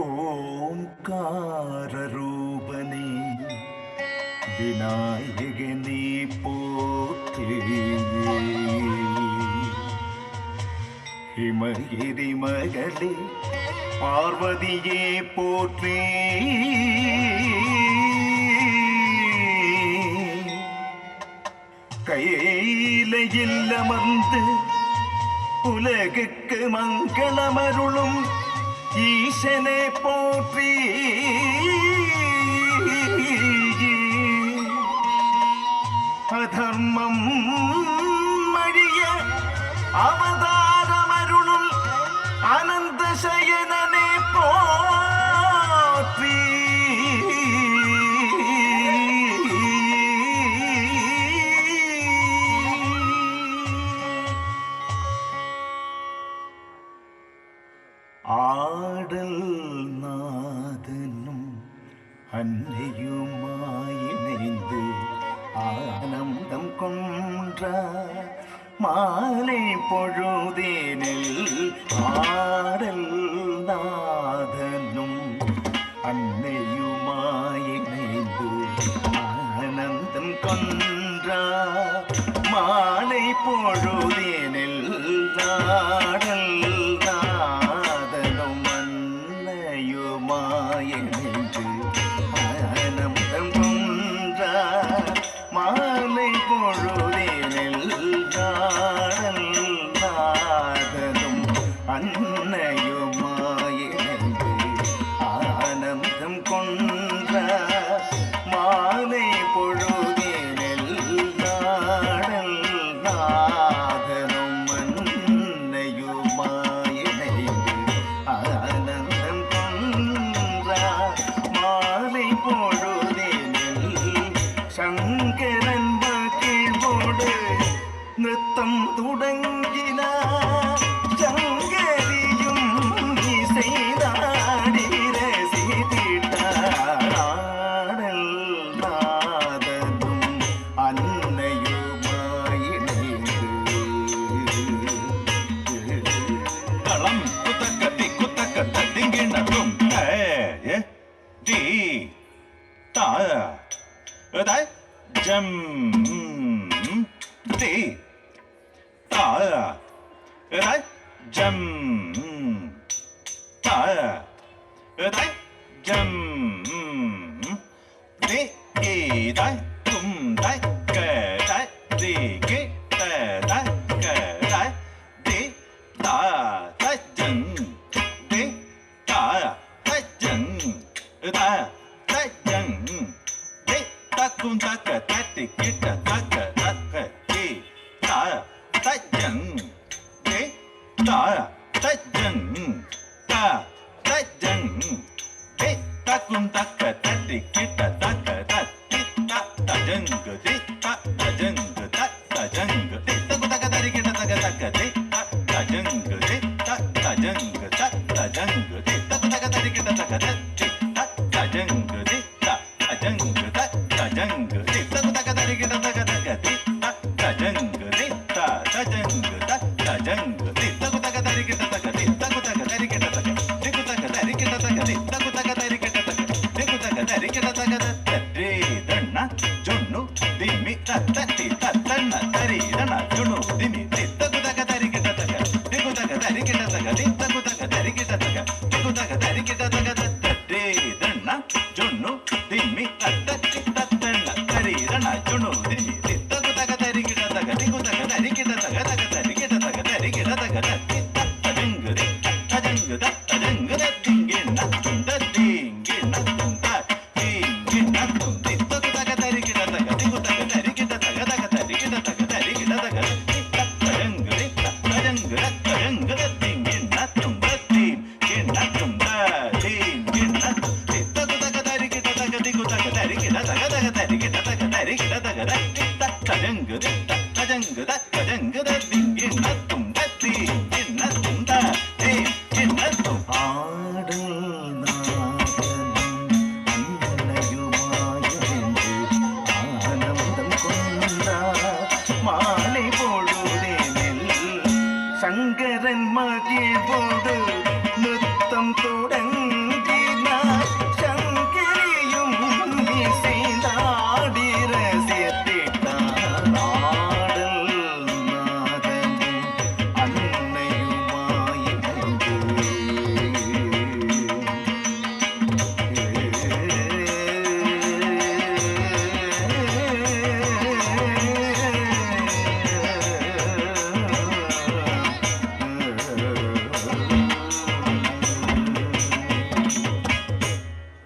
ஓம்காரரூபனே விநாயகனே போற்றி. ஹிமகிரி மகளே பார்வதியே போற்றி. கையிலையில் அமர்ந்து உலகுக்கு மங்களமருளும் ஈசனே போற்றி. அதர்மம் மழிய அவதாரமருளும் அனந்த சயனனே போற்றி. ஆடல் நாதனும் அன்னையுமாயிணைந்து ஆனந்தம் கொன்ற மாலை பொழுதேனில். ஆடல் நாதனும் அன்னையுமாயிணைந்து ஆனந்தம் கொன்ற மாலை பொழுதேனில். ஆடல் மாலை பொழுதேனில் நாடல் நாதனும் அன்னையுமாயிணைந்து ஆனந்தம் கொன்ற மாலை பொழுதேனில். நாடல் நாதனும் அன்னையுமாயிணைந்து ஆனந்தம் கொன்ற மாலை பொழுதேனில். சங்கரன் கீழ்வோடு நிறுத்தம் தொடங்கினார். சங்கரியும் இசைதாடி ரசித்திட்டார். ஆடல் நாதனும் அன்னையுமாயிணைந்து களம் குத்தக்கத்தி குத்தக்கத்த திங்கிணத்தும் டி தா Öday jam ti ta öday jam ta öday jam ti dai tum dai ke dai di ke dai ke dai di ta dai jam ti ta dai jam da dai jam Takun taka tati kita taka taka di ta tajang di ta tajang ta tajang di takun taka tati kita taka tati ta tajang di ta tajang ta tajang di takun taka tati kita taka taka di ta tajang di ta tajang ta tajang di takun taka tati kita taka tati ta tajang di ta tajang ta tajang di takun taka tati kita taka taka di ta tajang di ta tajang ta tajang di takun taka tati kita taka di takun taka tati kita taka takun taka tati kita taka di takun taka tati kita taka takun taka tati kita taka tati danna jonnu dimi tati tatanna tari danna jonnu dimi takun taka tati kita taka takun taka tati kita taka di takun taka tati kita taka takun taka tati kita taka tati danna jonnu dimi tati tatanna tari danna jonnu dimi takun taka tati kita taka takun taka tati kita taka taka tati kita taka tati kita taka tati tajang di tajang da tajang da dingina tunda dingina tunda dingina tundi takun taka tati kita taka takun taka tati kita taka taka tati kita taka tati kita taka tajang di tajang da tajang da dingina tunda dingina tunda dingina tundi takun taka tati kita taka takun taka tati kita taka taka tati kita taka tati kita taka tajang di tajang da tajang da dingina tunda dingina tunda dingina tundi. ஆடல் நாதனும் அன்னையுமாயிணைந்து ஆனந்தம் கொண்டார் மாலை பொழுதேனில். சங்கரன் மகிழ்வோடு நிறுத்தம் தொடங்க